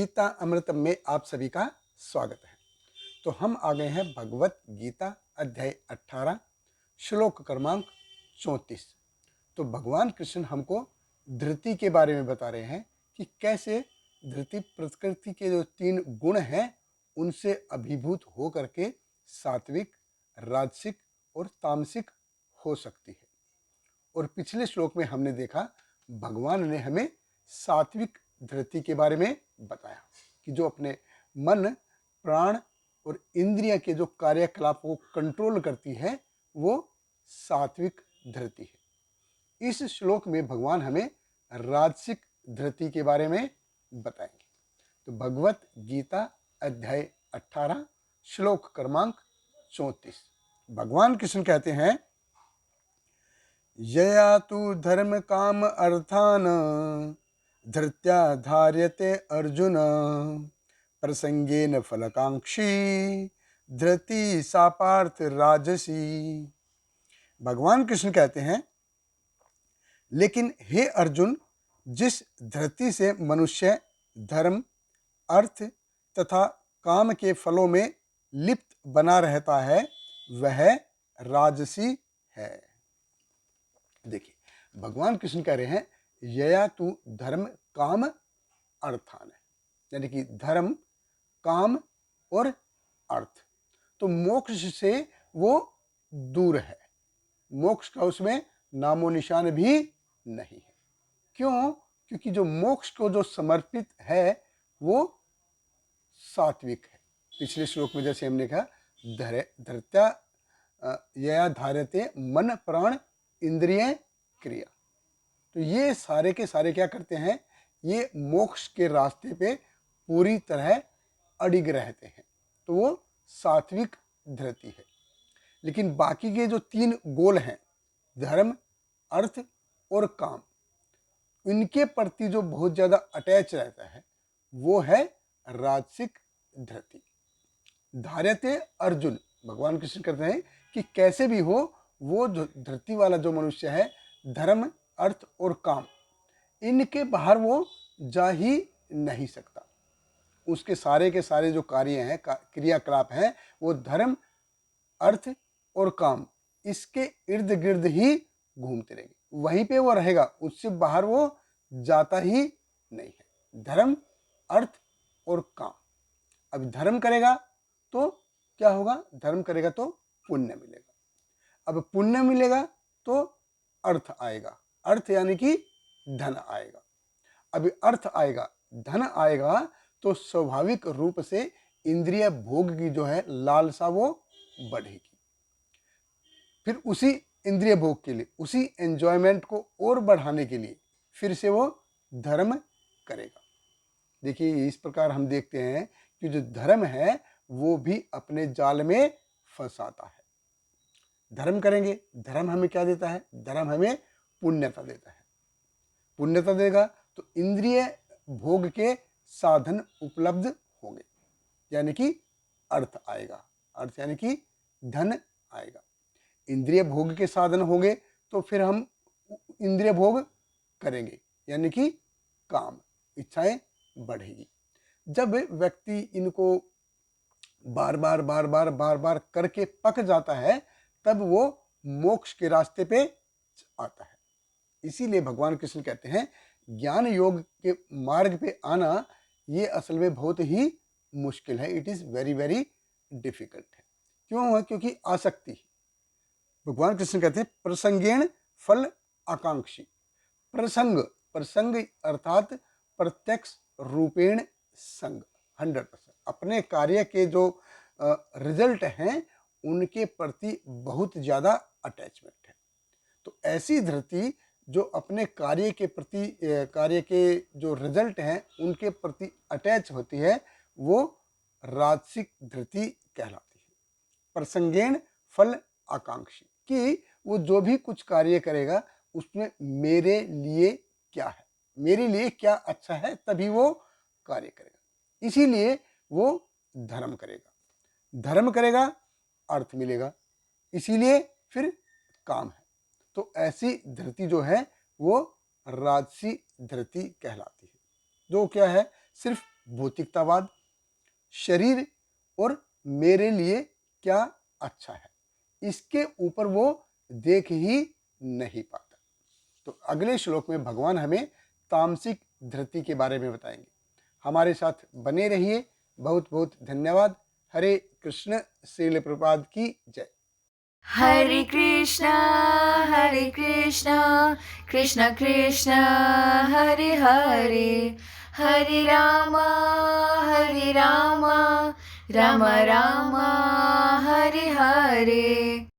गीता अमृतम में आप सभी का स्वागत है। तो हम आ गए हैं भगवत गीता अध्याय 18 श्लोक क्रमांक 34। तो भगवान कृष्ण हमको धृति के बारे में बता रहे हैं कि कैसे धृति प्रकृति के जो 3 गुण हैं उनसे अभिभूत हो करके सात्विक, राजसिक और तामसिक हो सकती है। और पिछले श्लोक में हमने देखा भगवान ने हमें सात्विक धृति के बारे में बताया कि जो अपने मन, प्राण और इंद्रिय के जो कार्यकलाप को कंट्रोल करती है वो सात्विक धृति है। इस श्लोक में भगवान हमें राजसिक धृति के बारे में बताएंगे। तो भगवत गीता अध्याय 18 श्लोक क्रमांक 34 भगवान कृष्ण कहते हैं, यया तु धर्म काम अर्थान धृत्या धार्यते अर्जुन प्रसंगेन फलकांक्षी धृति सा पार्थ राजसी। भगवान कृष्ण कहते हैं, लेकिन हे अर्जुन, जिस धृति से मनुष्य धर्म, अर्थ तथा काम के फलों में लिप्त बना रहता है वह राजसी है। देखिए, भगवान कृष्ण कह रहे हैं यया तु धर्म काम अर्थान है, यानी कि धर्म, काम और अर्थ। तो मोक्ष से वो दूर है, मोक्ष का उसमें नामो निशान भी नहीं है। क्यों? क्योंकि जो मोक्ष को जो समर्पित है वो सात्विक है। पिछले श्लोक में जैसे हमने कहा धृत्या यया धार्यते मन प्राण इंद्रिय क्रिया। तो ये सारे के सारे क्या करते हैं, ये मोक्ष के रास्ते पे पूरी तरह अडिग रहते हैं, तो वो सात्विक धृति है। लेकिन बाकी के जो 3 गोल हैं, धर्म, अर्थ और काम, इनके प्रति जो बहुत ज्यादा अटैच रहता है वो है राजसिक धृति। धार्यते अर्जुन, भगवान कृष्ण कहते हैं कि कैसे भी हो वो जो धृति वाला जो मनुष्य है, धर्म, अर्थ और काम, इनके बाहर वो जा ही नहीं सकता। उसके सारे के सारे जो कार्य हैं, क्रियाकलाप हैं, वो धर्म, अर्थ और काम, इसके इर्द गिर्द ही घूमते रहेंगे, वहीं पे वो रहेगा, उससे बाहर वो जाता ही नहीं है। धर्म, अर्थ और काम। अब धर्म करेगा तो क्या होगा? धर्म करेगा तो पुण्य मिलेगा। अब पुण्य मिलेगा तो अर्थ आएगा, अर्थ यानी कि धन आएगा। अभी अर्थ आएगा, धन आएगा तो स्वाभाविक रूप से इंद्रिय भोग की जो है लालसा वो बढ़ेगी। फिर उसी इंद्रिय भोग के लिए, उसी एंजॉयमेंट को और बढ़ाने के लिए फिर से वो धर्म करेगा। देखिए, इस प्रकार हम देखते हैं कि जो धर्म है वो भी अपने जाल में फंसाता है। धर्म करेंगे, धर्म हमें क्या देता है? धर्म हमें पुण्यता देता है। पुण्यता देगा तो इंद्रिय भोग के साधन उपलब्ध होंगे, यानी कि अर्थ आएगा, अर्थ यानी कि धन आएगा। इंद्रिय भोग के साधन होंगे तो फिर हम इंद्रिय भोग करेंगे, यानी कि काम, इच्छाएं बढ़ेगी। जब व्यक्ति इनको बार बार करके पक जाता है तब वो मोक्ष के रास्ते पे आता है। इसीलिए भगवान कृष्ण कहते हैं ज्ञान योग के मार्ग पे आना ये असल में बहुत ही मुश्किल है। It is very very difficult है। क्यों है? क्योंकि आसक्ति। भगवान कृष्ण कहते हैं प्रसंगेण फल आकांक्षी। प्रसंग अर्थात प्रत्यक्ष रूपेण संग, 100%। अपने कार्य के जो रिजल्ट हैं उनके प्रति बहुत ज्यादा अटैचमेंट है। तो ऐसी धृति जो अपने कार्य के प्रति, कार्य के जो रिजल्ट हैं उनके प्रति अटैच होती है, वो राजसिक धृति कहलाती है। प्रसंगेण फल आकांक्षी, कि वो जो भी कुछ कार्य करेगा उसमें मेरे लिए क्या है, मेरे लिए क्या अच्छा है, तभी वो कार्य करेगा। इसीलिए वो धर्म करेगा, धर्म करेगा अर्थ मिलेगा, इसीलिए फिर काम है। तो ऐसी धृति जो है वो राजसी धृति कहलाती है, जो क्या है? सिर्फ भौतिकतावाद, शरीर और मेरे लिए क्या अच्छा है, इसके ऊपर वो देख ही नहीं पाता। तो अगले श्लोक में भगवान हमें तामसिक धृति के बारे में बताएंगे। हमारे साथ बने रहिए। बहुत बहुत धन्यवाद। हरे कृष्ण। श्रील प्रभुपाद की जय। Hare Krishna, Krishna Krishna, Hare Hare, Hare Rama, Rama Rama, Hare Hare.